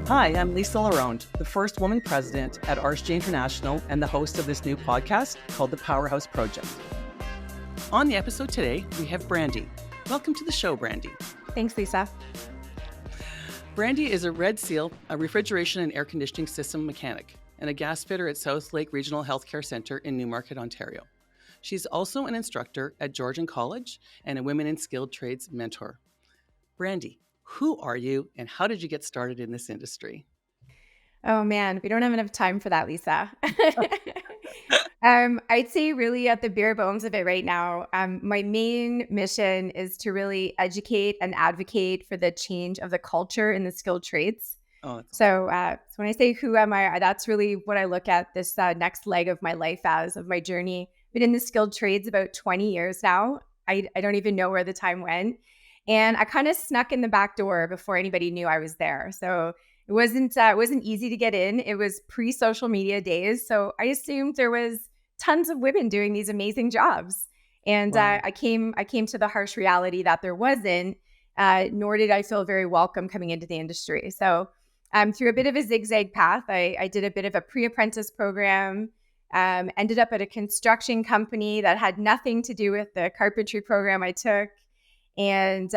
Hi, I'm Lisa Laronde, the first woman president at RSJ International and the host of this new podcast called the Powerhouse Project. On the episode today, we have Brandi. Welcome to the show, Brandi. Thanks, Lisa. Brandi is a Red Seal, a refrigeration and air conditioning system mechanic, and a gas fitter at South Lake Regional Healthcare Centre in Newmarket, Ontario. She's also an instructor at Georgian College and a Women in Skilled Trades mentor. Brandi, who are you and how did you get started in this industry? Oh man, we don't have enough time for that, Lisa. I'd say really at the bare bones of it right now, my main mission is to really educate and advocate for the change of the culture in the skilled trades. So when I say who am I, that's really what I look at this next leg of my life of my journey. Been in the skilled trades about 20 years now. I don't even know where the time went. And I kind of snuck in the back door before anybody knew I was there. So it wasn't easy to get in. It was pre-social media days. So I assumed there was tons of women doing these amazing jobs. And Wow. I came to the harsh reality that there wasn't, nor did I feel very welcome coming into the industry. So through a bit of a zigzag path, I did a bit of a pre-apprentice program, ended up at a construction company that had nothing to do with the carpentry program I took. And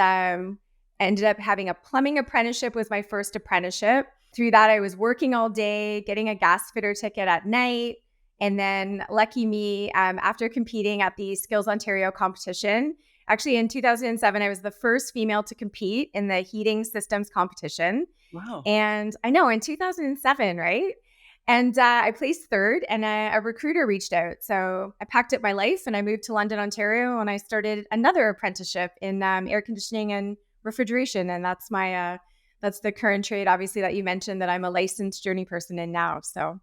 ended up having a plumbing apprenticeship was my first apprenticeship. Through that, I was working all day, getting a gas fitter ticket at night. And then lucky me, after competing at the Skills Ontario competition, actually in 2007, I was the first female to compete in the heating systems competition. Wow. And I know in 2007, right? And I placed third and a recruiter reached out. So I packed up my life and I moved to London, Ontario, and I started another apprenticeship in air conditioning and refrigeration. And that's that's the current trade, obviously, that you mentioned that I'm a licensed journey person in now. So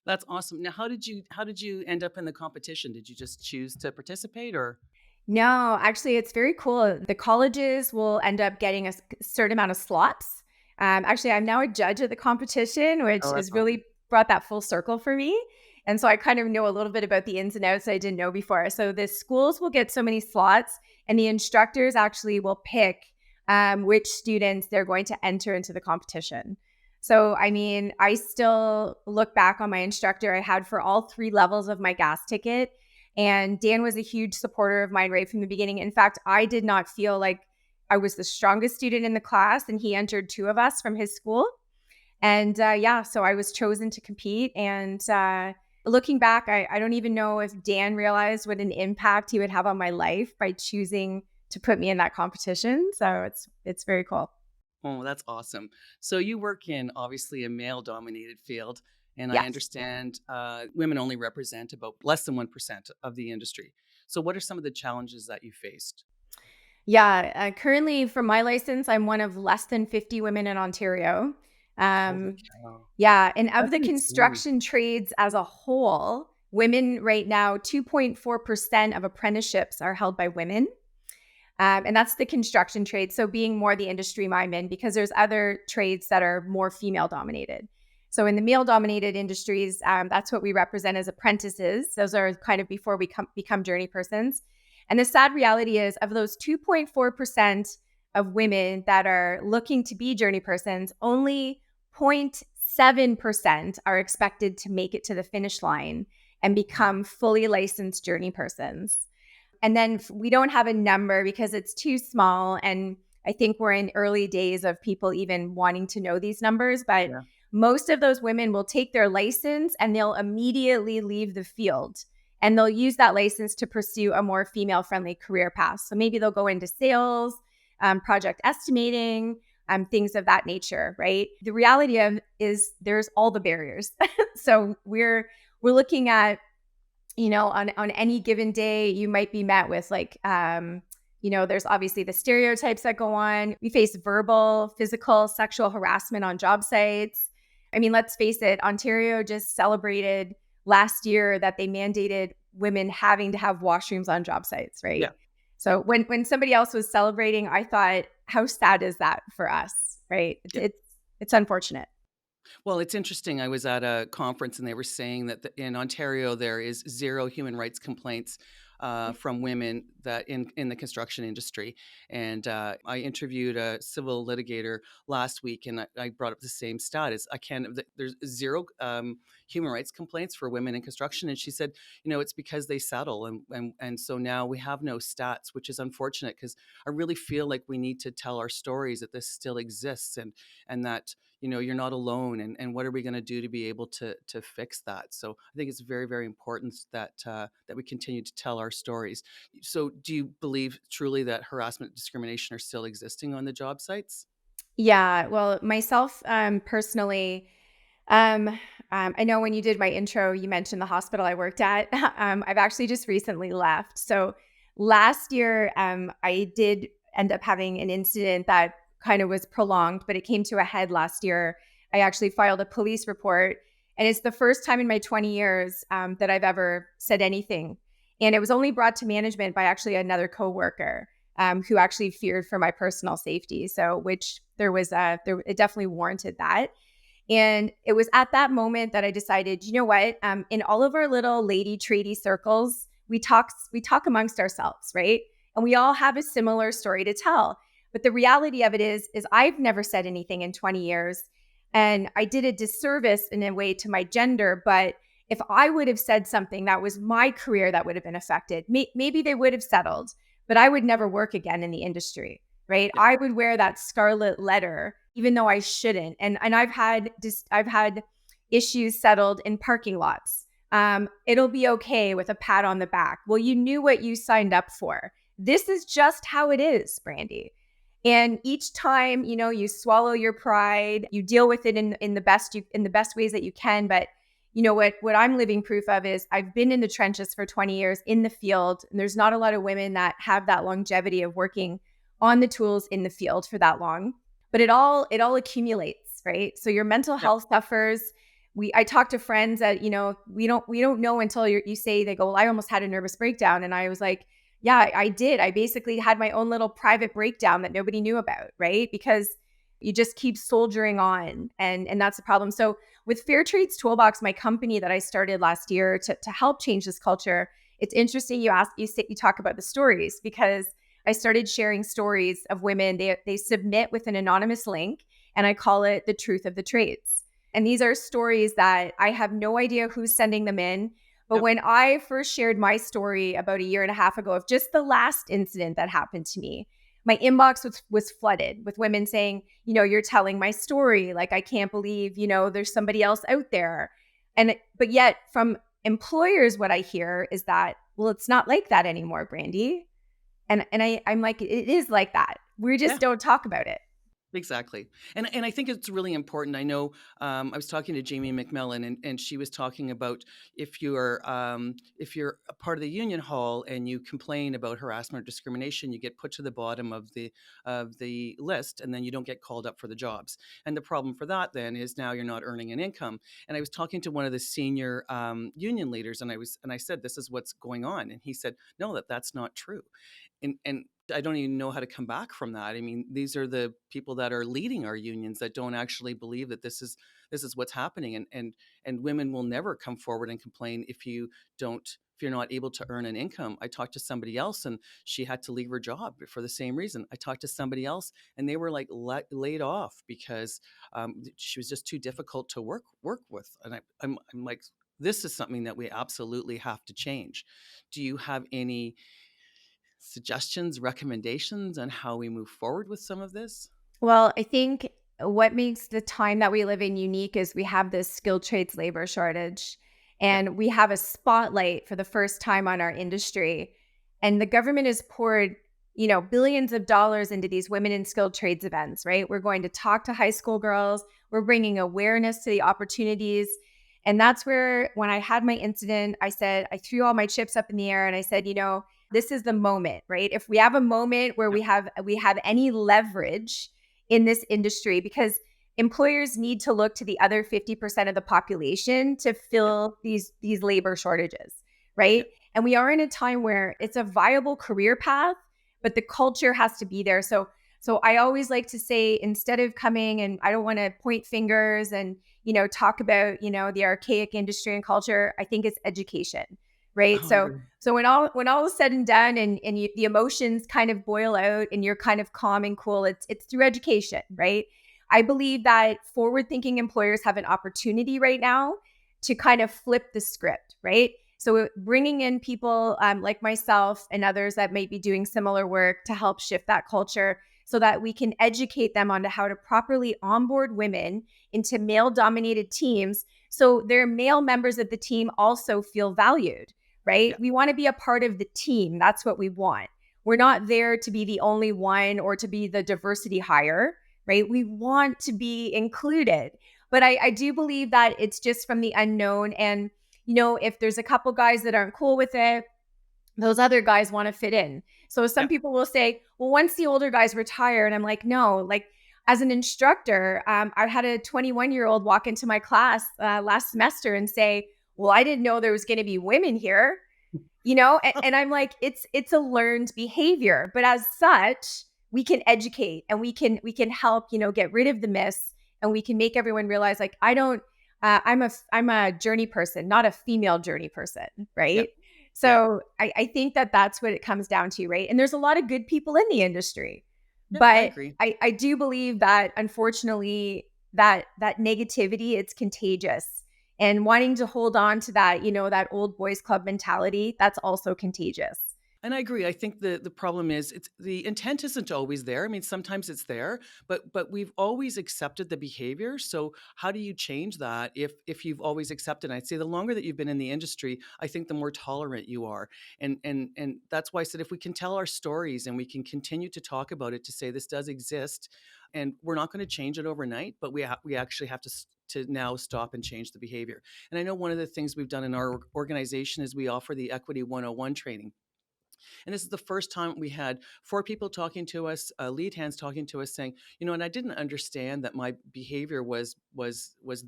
That's awesome. Now, how did you end up in the competition? Did you just choose to participate or? no, actually, it's very cool. The colleges will end up getting a certain amount of slots. Actually, I'm now a judge at the competition, which Oh, that's is awesome. really brought that full circle for me. And so I kind of know a little bit about the ins and outs I didn't know before. So the schools will get so many slots, and the instructors actually will pick which students they're going to enter into the competition. So, I mean, I still look back on my instructor I had for all three levels of my gas ticket. And Dan was a huge supporter of mine right from the beginning. In fact, I did not feel like I was the strongest student in the class, and he entered two of us from his school. And so I was chosen to compete. And looking back, I don't even know if Dan realized what an impact he would have on my life by choosing to put me in that competition. So it's very cool. Oh, that's awesome. So you work in obviously a male-dominated field, and I Yes. understand women only represent about less than 1% of the industry. So what are some of the challenges that you faced? Yeah. Currently, for my license, I'm one of less than 50 women in Ontario. Holy Um, cow. yeah. And of That's the insane. construction trades as a whole, women right now, 2.4% of apprenticeships are held by women. And that's the construction trade. So being more the industry I'm in, because there's other trades that are more female dominated. So in the male dominated industries, that's what we represent as apprentices. Those are kind of before we become journey persons. And the sad reality is of those 2.4% of women that are looking to be journey persons, only 0.7% are expected to make it to the finish line and become fully licensed journey persons. And then we don't have a number because it's too small. And I think we're in early days of people even wanting to know these numbers. But Yeah. most of those women will take their license and they'll immediately leave the field. And they'll use that license to pursue a more female-friendly career path. So maybe they'll go into sales, project estimating, things of that nature, right? The reality of is there's all the barriers. So we're looking at on any given day, you might be met with there's obviously the stereotypes that go on. We face verbal, physical, sexual harassment on job sites. I mean, let's face it, Ontario just celebrated last year that they mandated women having to have washrooms on job sites, right? Yeah. So when somebody else was celebrating, I thought, how sad is that for us, right? Yeah. It's unfortunate. Well, it's interesting. I was at a conference and they were saying that in Ontario, there is zero human rights complaints from women that in the construction industry. And I interviewed a civil litigator last week, and I brought up the same stat: is I can't. There's zero human rights complaints for women in construction, and she said, it's because they settle, and so now we have no stats, which is unfortunate because I really feel like we need to tell our stories that this still exists, and that you're not alone, and what are we going to do to be able to fix that. So I think it's very, very important that that we continue to tell our stories. So do you believe truly that harassment and discrimination are still existing on the job sites? Yeah, well, myself personally, um, I know when you did my intro, you mentioned the hospital I worked at. I've actually just recently left. So last year, I did end up having an incident that kind of was prolonged, but it came to a head last year. I actually filed a police report, and it's the first time in my 20 years that I've ever said anything. And it was only brought to management by actually another coworker who actually feared for my personal safety. So, which there was it definitely warranted that. And it was at that moment that I decided, you know what? In all of our little lady tradie circles, we talk amongst ourselves, right? And we all have a similar story to tell. But the reality of it is I've never said anything in 20 years, and I did a disservice in a way to my gender. But if I would have said something, that was my career that would have been affected. Maybe they would have settled, but I would never work again in the industry, right? Yeah. I would wear that scarlet letter even though I shouldn't. And I've had issues settled in parking lots. It'll be okay with a pat on the back. Well, you knew what you signed up for. This is just how it is, Brandi. And each time, you swallow your pride, you deal with it in the best ways that you can. But what I'm living proof of is I've been in the trenches for 20 years in the field, and there's not a lot of women that have that longevity of working on the tools in the field for that long. But it all accumulates, right? So your mental Yep. health suffers. I talk to friends that we don't know until you say, they go, well, I almost had a nervous breakdown, and I was like, yeah, I did. I basically had my own little private breakdown that nobody knew about, right? Because you just keep soldiering on, and that's the problem. So with Fair Trade's Toolbox, my company that I started last year to help change this culture, it's interesting you talk about the stories, because I started sharing stories of women. They submit with an anonymous link, and I call it the truth of the trades. And these are stories that I have no idea who's sending them in. But Yep. when I first shared my story about a year and a half ago of just the last incident that happened to me, my inbox was flooded with women saying, you're telling my story. Like, I can't believe, there's somebody else out there. But yet from employers, what I hear is that, well, it's not like that anymore, Brandi. I'm like, it is like that. We Yeah. just don't talk about it. Exactly. And I think it's really important. I know I was talking to Jamie McMillan, and she was talking about if you're a part of the union hall and you complain about harassment or discrimination, you get put to the bottom of the list, and then you don't get called up for the jobs. And the problem for that then is now you're not earning an income. And I was talking to one of the senior union leaders, and I said, this is what's going on, and he said, no, that's not true. And I don't even know how to come back from that. I mean, these are the people that are leading our unions that don't actually believe that this is what's happening, and women will never come forward and complain if you're not able to earn an income. I talked to somebody else, and she had to leave her job for the same reason. I talked to somebody else, and they were like laid off because she was just too difficult to work with. And I'm like, this is something that we absolutely have to change. Do you have any suggestions, recommendations on how we move forward with some of this? Well, I think what makes the time that we live in unique is we have this skilled trades labor shortage, Yeah. and we have a spotlight for the first time on our industry. And the government has poured, billions of dollars into these women in skilled trades events, right? We're going to talk to high school girls. We're bringing awareness to the opportunities. And that's where, when I had my incident, I threw all my chips up in the air, and I said, this is the moment, right? If we have a moment where Yeah. we have any leverage in this industry, because employers need to look to the other 50% of the population to Yeah. fill these labor shortages, Yeah. right? And we are in a time where it's a viable career path, but the culture has to be there. So I always like to say, instead of coming, and I don't want to point fingers and talk about the archaic industry and culture, I think it's education, right? Oh, I agree. So when all is said and done, and the emotions kind of boil out, and you're kind of calm and cool, it's through education, right? I believe that forward thinking employers have an opportunity right now to kind of flip the script, right? So bringing in people like myself and others that may be doing similar work to help shift that culture, so that we can educate them on how to properly onboard women into male dominated teams, so their male members of the team also feel valued, right? Yeah. We want to be a part of the team. That's what we want. We're not there to be the only one or to be the diversity hire, right? We want to be included. But I do believe that it's just from the unknown. And, if there's a couple guys that aren't cool with it, those other guys want to fit in. So some Yeah. people will say, well, once the older guys retire, and I'm like, no, like as an instructor, I had a 21-year-old walk into my class last semester and say, well, I didn't know there was going to be women here, and I'm like, it's a learned behavior, but as such, we can educate, and we can help, get rid of the myths, and we can make everyone realize, like, I don't, I'm a journey person, not a female journey person, Yeah. right? Yeah. So I think that that's what it comes down to, right? And there's a lot of good people in the industry, Yeah. I but agree. I do believe that, unfortunately, that negativity, it's contagious, and wanting to hold on to that, that old boys club mentality, that's also contagious. And I agree. I think the problem is it's the intent isn't always there. I mean, sometimes it's there, but we've always accepted the behavior. So how do you change that if you've always accepted? I'd say the longer that you've been in the industry, I think the more tolerant you are. And that's why I said if we can tell our stories and we can continue to talk about it to say this does exist, and we're not going to change it overnight, but we actually have to now stop and change the behavior. And I know one of the things we've done in our organization is we offer the Equity 101 training. And this is the first time we had four people talking to us, lead hands talking to us, saying, and I didn't understand that my behavior was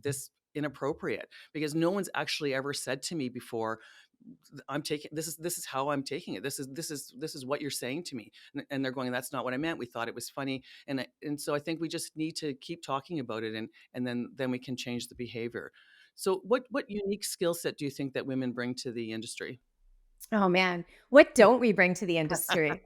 this inappropriate, because no one's actually ever said to me before, I'm taking this is how I'm taking it. This is what you're saying to me. And they're going, that's not what I meant. We thought it was funny. And so I think we just need to keep talking about it, and then we can change the behavior. So what unique skill set do you think that women bring to the industry? Oh man, what don't we bring to the industry?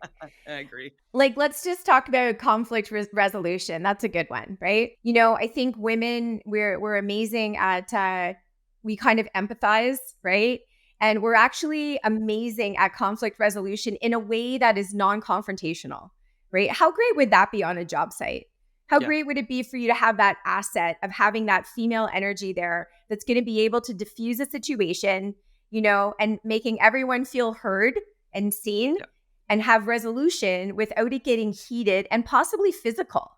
I agree. Like, let's just talk about conflict resolution. That's a good one, right? I think women, we're amazing at we kind of empathize, right? And we're actually amazing at conflict resolution in a way that is non-confrontational, right? How great would that be on a job site? How Yeah. great would it be for you to have that asset of having that female energy there that's going to be able to diffuse a situation, and making everyone feel heard and seen, Yeah. and have resolution without it getting heated and possibly physical,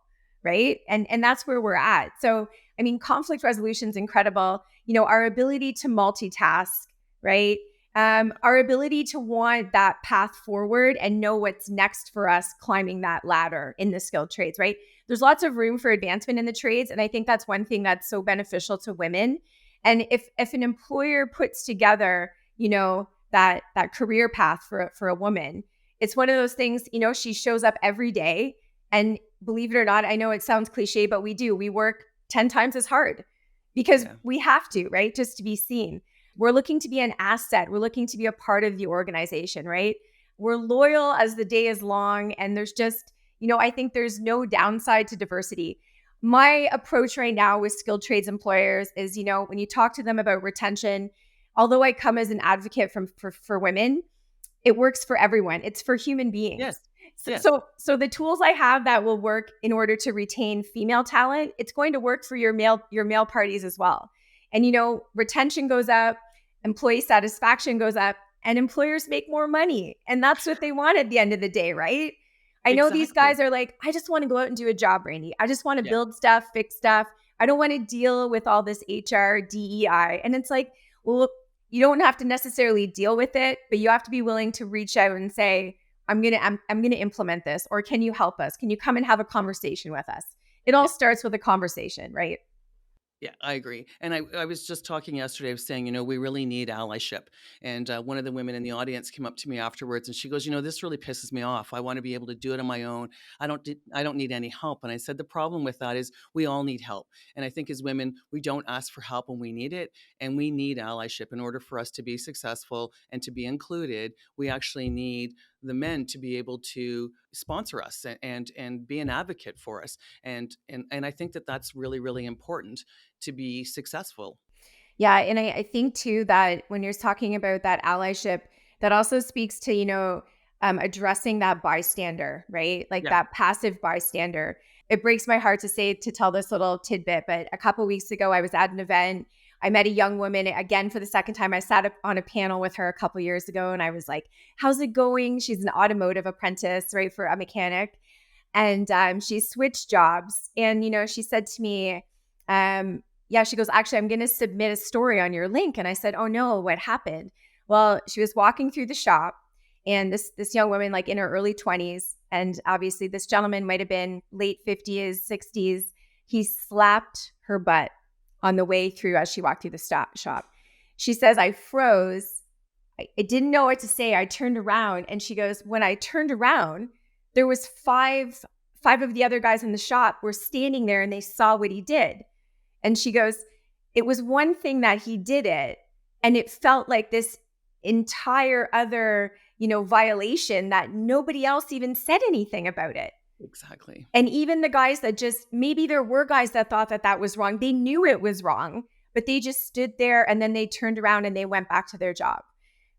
right? And that's where we're at. So, I mean, conflict resolution is incredible. Our ability to multitask, right? Our ability to want that path forward and know what's next for us climbing that ladder in the skilled trades, right? There's lots of room for advancement in the trades, and I think that's one thing that's so beneficial to women. And if an employer puts together, that career path for a woman, it's one of those things, she shows up every day, and believe it or not, I know it sounds cliche, but we work 10 times as hard because Yeah. we have to, right? Just to be seen. We're looking to be an asset. We're looking to be a part of the organization, right? We're loyal as the day is long. And there's just, I think there's no downside to diversity. My approach right now with skilled trades employers is, when you talk to them about retention, although I come as an advocate for women, it works for everyone. It's for human beings. Yes. So, Yes. so the tools I have that will work in order to retain female talent, it's going to work for your male parties as well. And retention goes up, employee satisfaction goes up, and employers make more money. And that's what they want at the end of the day, right? I know these Exactly. guys are like, I just want to go out and do a job, Brandi. I just want to Yeah. build stuff, fix stuff. I don't want to deal with all this HR, DEI. And it's like, well, you don't have to necessarily deal with it, but you have to be willing to reach out and say, I'm gonna implement this, or can you help us? Can you come and have a conversation with us? It all Yeah. starts with a conversation, right? Yeah, I agree. And I was just talking yesterday, I was saying, we really need allyship. And one of the women in the audience came up to me afterwards and she goes, this really pisses me off. I want to be able to do it on my own. I don't need any help. And I said, the problem with that is we all need help. And I think as women, we don't ask for help when we need it. And we need allyship in order for us to be successful and to be included. We actually need the men to be able to sponsor us and be an advocate for us. And I think that that's really, really important to be successful. Yeah. And I think too that when you're talking about that allyship, that also speaks to, addressing that bystander, right? Like Yeah. that passive bystander. It breaks my heart to tell this little tidbit, but a couple weeks ago, I was at an event. I met a young woman again for the second time. I sat up on a panel with her a couple years ago and I was like, how's it going? She's an automotive apprentice, right, for a mechanic. And she switched jobs. And, she said to me, yeah, she goes, actually, I'm going to submit a story on your link. And I said, oh no, what happened? Well, she was walking through the shop and this young woman, like in her early 20s, and obviously this gentleman might have been late 50s, 60s. He slapped her butt on the way through as she walked through the shop. She says, I froze. I didn't know what to say. I turned around and she goes, when I turned around, there was five of the other guys in the shop were standing there and they saw what he did. And she goes, it was one thing that he did it. And it felt like this entire other, violation that nobody else even said anything about it. Exactly. And even the guys that maybe there were guys that thought that that was wrong. They knew it was wrong, but they just stood there and then they turned around and they went back to their job.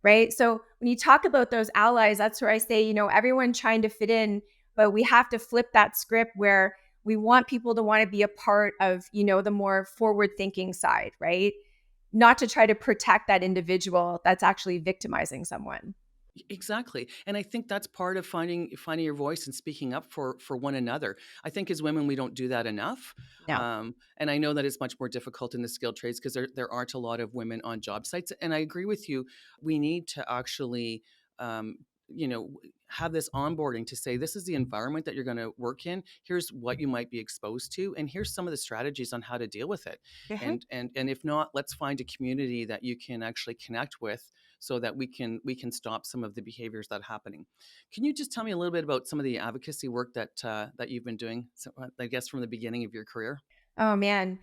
Right. So when you talk about those allies, that's where I say, everyone trying to fit in, but we have to flip that script where we want people to want to be a part of, the more forward thinking side, right? Not to try to protect that individual that's actually victimizing someone. Exactly. And I think that's part of finding your voice and speaking up for one another. I think as women, we don't do that enough. No. And I know that it's much more difficult in the skilled trades because there aren't a lot of women on job sites. And I agree with you. We need to actually, you know, have this onboarding to say, this is the environment that you're going to work in. Here's what you might be exposed to. And here's some of the strategies on how to deal with it. Uh-huh. And if not, let's find a community that you can actually connect with so that we can stop some of the behaviors that are happening. Can you just tell me a little bit about some of the advocacy work that you've been doing, so, I guess from the beginning of your career? Oh man.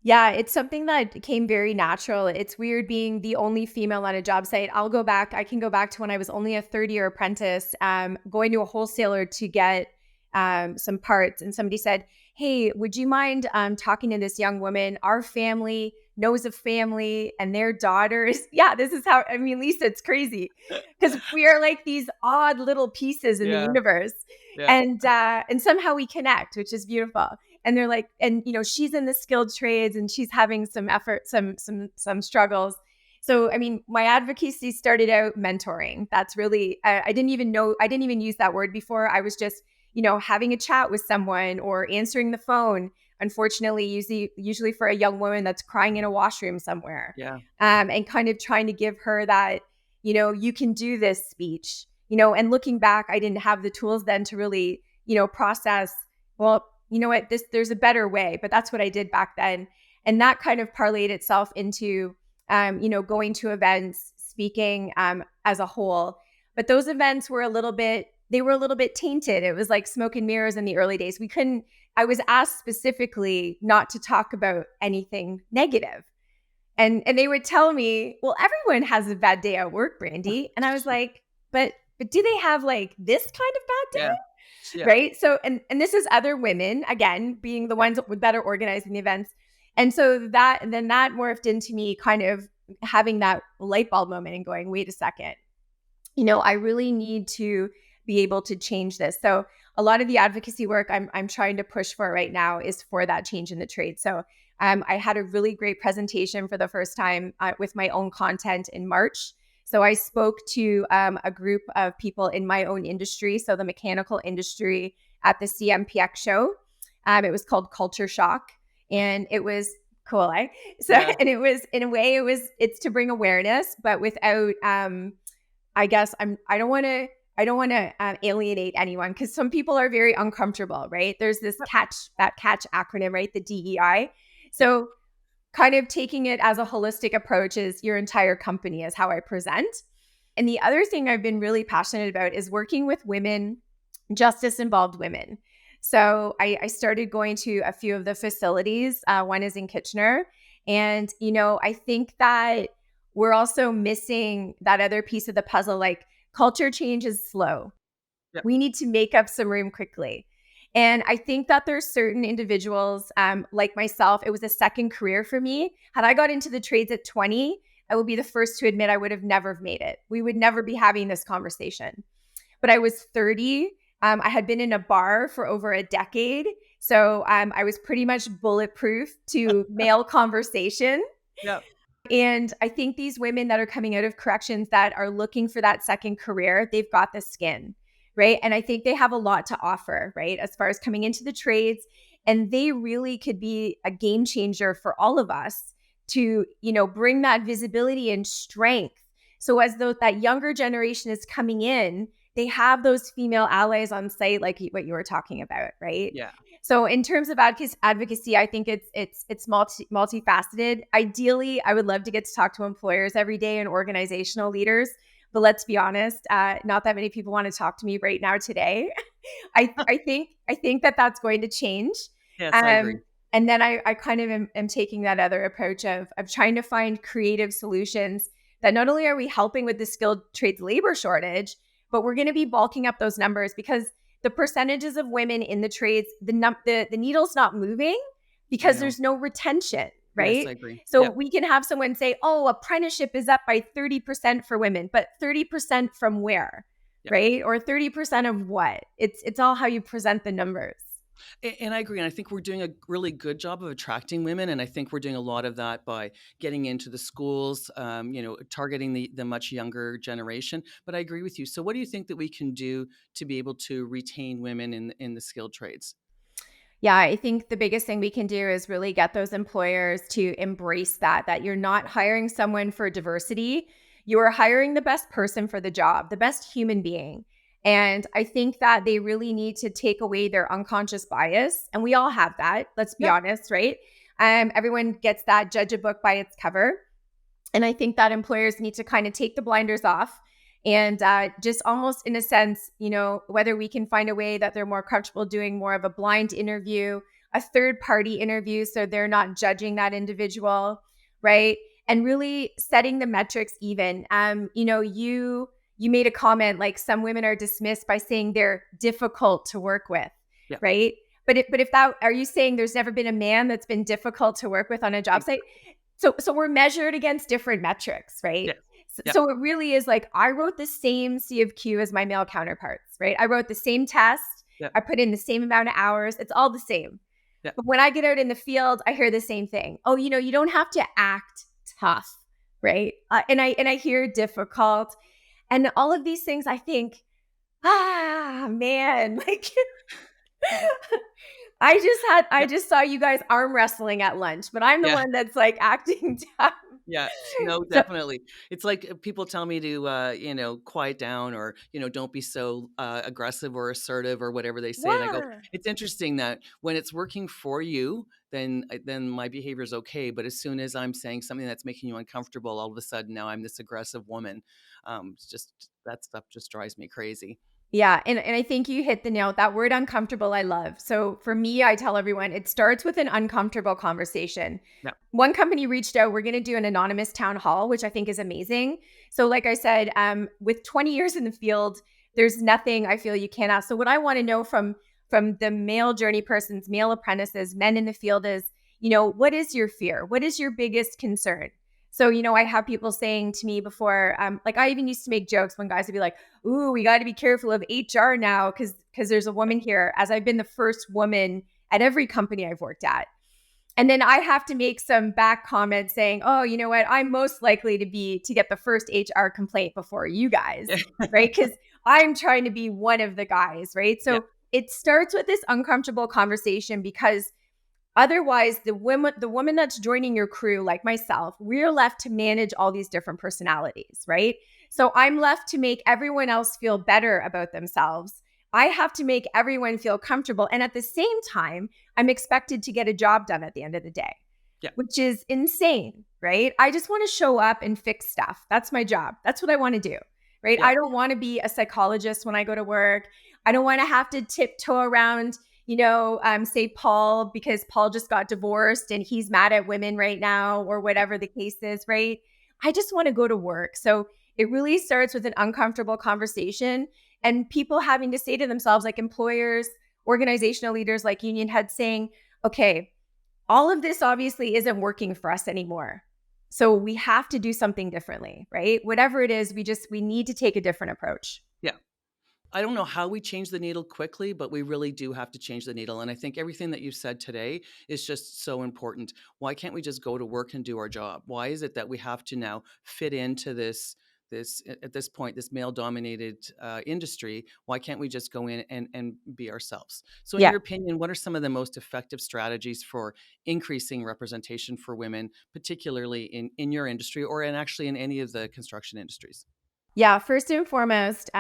Yeah, it's something that came very natural. It's weird being the only female on a job site. I can go back to when I was only a third-year apprentice, going to a wholesaler to get some parts. And somebody said, hey, would you mind talking to this young woman? Our family knows a family and their daughters. Yeah, this is how, I mean, Lisa, it's crazy because we are like these odd little pieces in the Yeah, universe. yeah, And somehow we connect, which is beautiful. And they're like, and she's in the skilled trades and she's having some effort, some struggles. So I mean, my advocacy started out mentoring. That's really I didn't even use that word before. I was just having a chat with someone or answering the phone. Unfortunately, usually for a young woman that's crying in a washroom somewhere, yeah. and kind of trying to give her that you can do this speech. And looking back, I didn't have the tools then to really process. Well, you know what, there's a better way, but that's what I did back then. And that kind of parlayed itself into, going to events, speaking as a whole. But those events were a little bit tainted. It was like smoke and mirrors in the early days. I was asked specifically not to talk about anything negative. And they would tell me, well, everyone has a bad day at work, Brandi. And I was like, but do they have like this kind of bad day? Yeah, yeah, Right. So, and this is other women, again, being the yeah. ones that are organizing the events. And so that morphed into me kind of having that light bulb moment and going, wait a second, I really need to be able to change this. So a lot of the advocacy work I'm trying to push for right now is for that change in the trade. So I had a really great presentation for the first time with my own content in March. So I spoke to a group of people in my own industry, so the mechanical industry, at the CMPX show. It was called Culture Shock, and it was cool, eh? So, Yeah. and it was, in a way, it's to bring awareness, but without, I guess I don't want to alienate anyone because some people are very uncomfortable, right? There's this catch acronym, right? The DEI. Yeah. So kind of taking it as a holistic approach is your entire company is how I present. And the other thing I've been really passionate about is working with women, justice involved women. So I started going to a few of the facilities. One is in Kitchener. And, I think that we're also missing that other piece of the puzzle. Like, culture change is slow. Yep. We need to make up some room quickly. And I think that there's certain individuals like myself, it was a second career for me. Had I got into the trades at 20, I would be the first to admit I would have never made it. We would never be having this conversation. But I was 30. I had been in a bar for over a decade. So I was pretty much bulletproof to male conversation. Yep. And I think these women that are coming out of corrections that are looking for that second career, they've got the skin, right? And I think they have a lot to offer, right? As far as coming into the trades, and they really could be a game changer for all of us to, bring that visibility and strength. So as though that younger generation is coming in, they have those female allies on site, like what you were talking about, right? Yeah. So in terms of advocacy, I think it's multifaceted. Ideally, I would love to get to talk to employers every day and organizational leaders. But let's be honest, not that many people want to talk to me right now today. I think that that's going to change. Yes, I agree. And then I kind of am taking that other approach of trying to find creative solutions that not only are we helping with the skilled trades labor shortage, but we're going to be bulking up those numbers because the percentages of women in the trades, the needle's not moving because there's no retention, right? Yes, I agree. So we can have someone say, oh, apprenticeship is up by 30% for women, but 30% from where, right? Or 30% of what? It's all how you present the numbers. And I agree. And I think we're doing a really good job of attracting women. And I think we're doing a lot of that by getting into the schools, targeting the much younger generation. But I agree with you. So what do you think that we can do to be able to retain women in the skilled trades? Yeah, I think the biggest thing we can do is really get those employers to embrace that you're not hiring someone for diversity. You are hiring the best person for the job, the best human being. And I think that they really need to take away their unconscious bias. And we all have that, let's be honest, right? Everyone gets that, judge a book by its cover. And I think that employers need to kind of take the blinders off and just almost in a sense, whether we can find a way that they're more comfortable doing more of a blind interview, a third party interview, so they're not judging that individual, right? And really setting the metrics even. You made a comment like some women are dismissed by saying they're difficult to work with, right? But if that, are you saying there's never been a man that's been difficult to work with on a job site? So we're measured against different metrics, right? Yes. So it really is like I wrote the same C of Q as my male counterparts, right? I wrote the same test. I put in the same amount of hours. It's all the same. But when I get out in the field, I hear the same thing. Oh, you don't have to act tough, right? And I hear difficult. And all of these things, I think, man, like I just saw you guys arm wrestling at lunch, but I'm the one that's like acting tough. Yeah, no, definitely. It's like people tell me to, quiet down or, don't be so aggressive or assertive or whatever they say. And I go, it's interesting that when it's working for you, then my behavior is okay. But as soon as I'm saying something that's making you uncomfortable, all of a sudden now I'm this aggressive woman. It's just that stuff just drives me crazy. Yeah. And I think you hit the nail. That word uncomfortable, I love. So for me, I tell everyone it starts with an uncomfortable conversation. Yeah. One company reached out, we're going to do an anonymous town hall, which I think is amazing. So like I said, with 20 years in the field, there's nothing I feel you can't ask. So what I want to know from the male journey persons, male apprentices, men in the field is, what is your fear? What is your biggest concern? So, I have people saying to me before, like I even used to make jokes when guys would be like, ooh, we got to be careful of HR now because there's a woman here, as I've been the first woman at every company I've worked at. And then I have to make some back comments saying, oh, you know what? I'm most likely to get the first HR complaint before you guys, right? Because I'm trying to be one of the guys, right? So it starts with this uncomfortable conversation because otherwise, the woman that's joining your crew, like myself, we're left to manage all these different personalities, right? So I'm left to make everyone else feel better about themselves. I have to make everyone feel comfortable. And at the same time, I'm expected to get a job done at the end of the day, Yeah. which is insane, right? I just want to show up and fix stuff. That's my job. That's what I want to do, right? Yeah. I don't want to be a psychologist when I go to work. I don't want to have to tiptoe around, say Paul, because Paul just got divorced and he's mad at women right now or Yeah. whatever the case is, right? I just want to go to work. So it really starts with an uncomfortable conversation and people having to say to themselves, like employers, organizational leaders, like union heads saying, okay, all of this obviously isn't working for us anymore. So we have to do something differently, right? Whatever it is, we need to take a different approach. Yeah. I don't know how we change the needle quickly, but we really do have to change the needle. And I think everything that you've said today is just so important. Why can't we just go to work and do our job? Why is it that we have to now fit into this at this point, this male dominated industry? Why can't we just go in and be ourselves? So in Yeah. your opinion, what are some of the most effective strategies for increasing representation for women, particularly in your industry or actually in any of the construction industries? Yeah. First and foremost,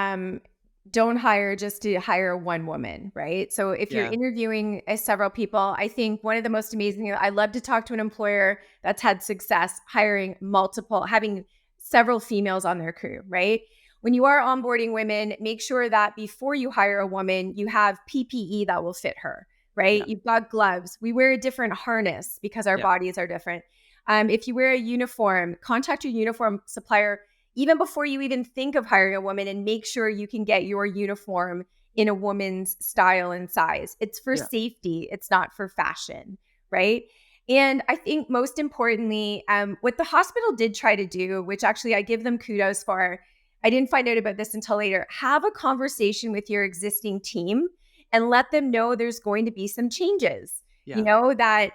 don't hire just to hire one woman, right? So if you're Yeah. interviewing several people, I think one of the most amazing, I love to talk to an employer that's had success hiring multiple, having several females on their crew, right? When you are onboarding women, make sure that before you hire a woman, you have PPE that will fit her, Yeah. right? You've got gloves. We wear a different harness because our Yeah. bodies are different. If you wear a uniform, contact your uniform supplier even before you even think of hiring a woman and make sure you can get your uniform in a woman's style and size. It's for Yeah. safety, it's not for fashion, right? And I think most importantly, what the hospital did try to do, which actually I give them kudos for, I didn't find out about this until later, have a conversation with your existing team and let them know there's going to be some changes. Yeah. That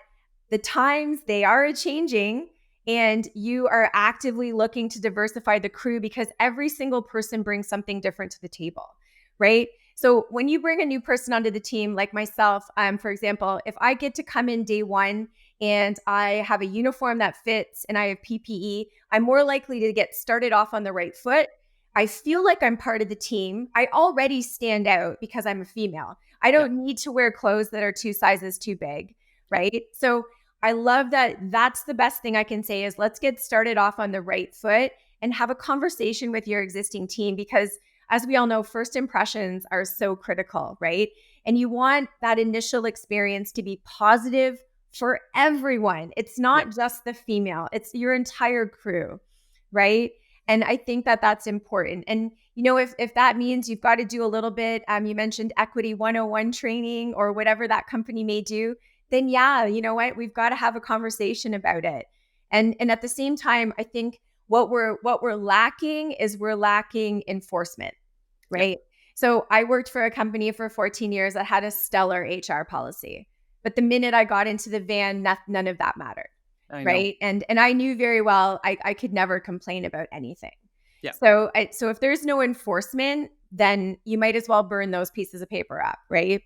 the times they are changing and you are actively looking to diversify the crew because every single person brings something different to the table, right? So when you bring a new person onto the team, like myself, for example, if I get to come in day one and I have a uniform that fits and I have PPE, I'm more likely to get started off on the right foot. I feel like I'm part of the team. I already stand out because I'm a female. I Yeah. don't need to wear clothes that are 2 sizes too big, Yeah. right? So I love that. That's the best thing I can say is let's get started off on the right foot and have a conversation with your existing team because as we all know, first impressions are so critical, right? And you want that initial experience to be positive for everyone. It's Yeah. not just the female, it's your entire crew, right? And I think that that's important. And, if that means you've got to do a little bit, you mentioned Equity 101 training or whatever that company may do, then yeah, you know what? We've got to have a conversation about it. And at the same time, I think what we're lacking is we're lacking enforcement, Yeah. right? So I worked for a company for 14 years that had a stellar HR policy. But the minute I got into the van, none of that mattered, I know. right? And I knew very well I could never complain about anything. Yeah. So if there's no enforcement, then you might as well burn those pieces of paper up, right?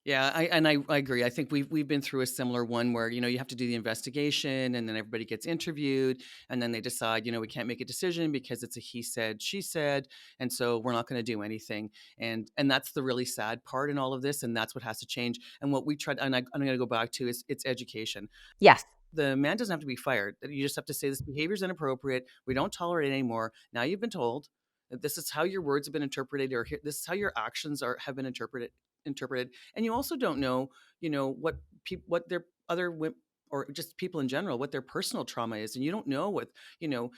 Yeah, I agree. I think we've been through a similar one where you have to do the investigation, and then everybody gets interviewed, and then they decide we can't make a decision because it's a he said she said, and so we're not going to do anything. And that's the really sad part in all of this, and that's what has to change. And what we tried, and I'm going to go back to is it's education. Yes. The man doesn't have to be fired. You just have to say this behavior is inappropriate. We don't tolerate it anymore. Now you've been told that this is how your words have been interpreted, or this is how your actions have been interpreted. And you also don't know, what their other women or just people in general, what their personal trauma is. And you don't know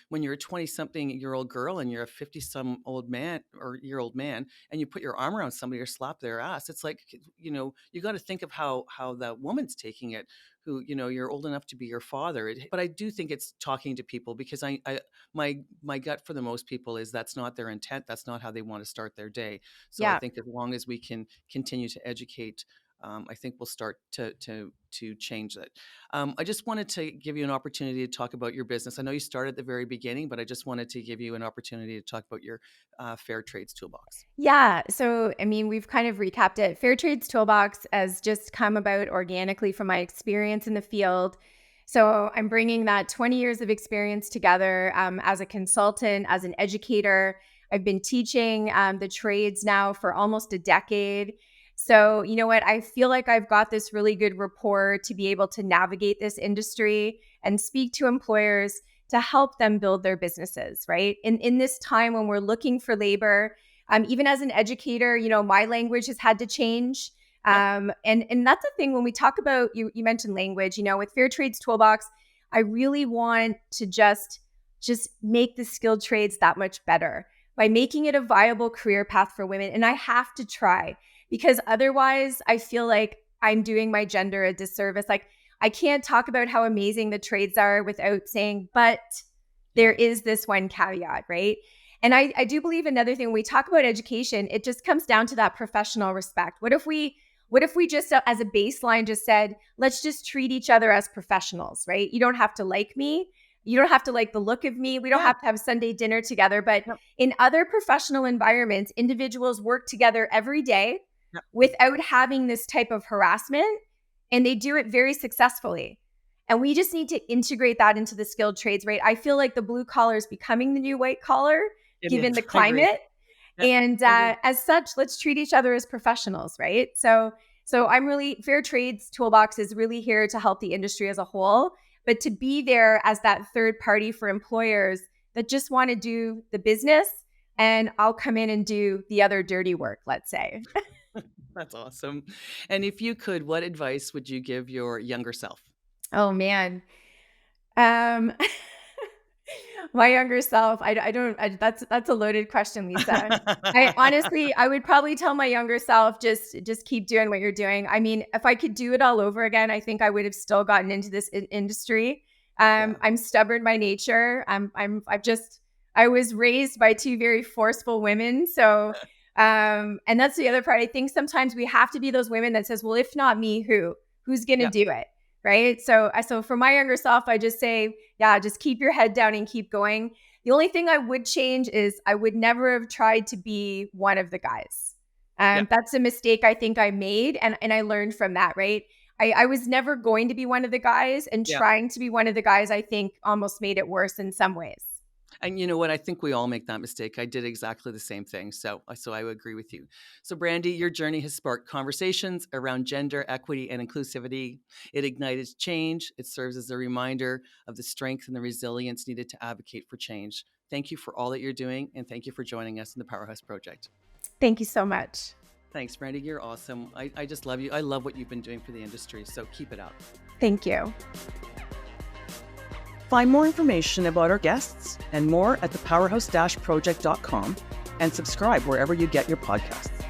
when you're a 20 something year old girl and you're a 50 some old man or year old man and you put your arm around somebody or slap their ass. It's like, you got to think of how that woman's taking it, who, you're old enough to be your father. But I do think it's talking to people because my gut for the most people is that's not their intent. That's not how they want to start their day. So I Yeah. think as long as we can continue to educate, I think we'll start to change it. I just wanted to give you an opportunity to talk about your business. I know you started at the very beginning, but I just wanted to give you an opportunity to talk about your Fair Trades Toolbox. Yeah. So, I mean, we've kind of recapped it. Fair Trade's Toolbox has just come about organically from my experience in the field. So, I'm bringing that 20 years of experience together as a consultant, as an educator. I've been teaching the trades now for almost a decade. So, you know what? I feel like I've got this really good rapport to be able to navigate this industry and speak to employers to help them build their businesses, right? In this time when we're looking for labor, even as an educator, you know, my language has had to change. Yep. And that's the thing when we talk about, you mentioned language, you know, with Fair Trades Toolbox, I really want to just make the skilled trades that much better by making it a viable career path for women. And I have to try, because otherwise I feel like I'm doing my gender a disservice. Like, I can't talk about how amazing the trades are without saying, but there is this one caveat, right? And I do believe another thing, when we talk about education, it just comes down to that professional respect. What if we just, as a baseline, just said, let's just treat each other as professionals, right? You don't have to like me. You don't have to like the look of me. We don't have to have Sunday dinner together. But in other professional environments, individuals work together every day without having this type of harassment, and they do it very successfully. And we just need to integrate that into the skilled trades, right? I feel like the blue collar is becoming the new white collar, given the climate. And as such, let's treat each other as professionals, right? So I'm really, Fair Trades Toolbox is really here to help the industry as a whole, but to be there as that third party for employers that just want to do the business, and I'll come in and do the other dirty work, let's say. That's awesome. And if you could, what advice would you give your younger self? Oh, man. My younger self, that's a loaded question, Lisa. I would probably tell my younger self, just keep doing what you're doing. I mean, if I could do it all over again, I think I would have still gotten into this industry. I'm stubborn by nature. I was raised by two very forceful women. So, and that's the other part. I think sometimes we have to be those women that says, well, if not me, who's going to do it? Right. So for my younger self, I just say, just keep your head down and keep going. The only thing I would change is I would never have tried to be one of the guys. That's a mistake I think I made. And I learned from that. Right. I was never going to be one of the guys, and trying to be one of the guys, I think, almost made it worse in some ways. And you know what? I think we all make that mistake. I did exactly the same thing. So I would agree with you. So Brandi, your journey has sparked conversations around gender equity and inclusivity. It ignited change. It serves as a reminder of the strength and the resilience needed to advocate for change. Thank you for all that you're doing. And thank you for joining us in the Powerhouse Project. Thank you so much. Thanks, Brandi. You're awesome. I just love you. I love what you've been doing for the industry. So keep it up. Thank you. Find more information about our guests and more at thepowerhouse-project.com, and subscribe wherever you get your podcasts.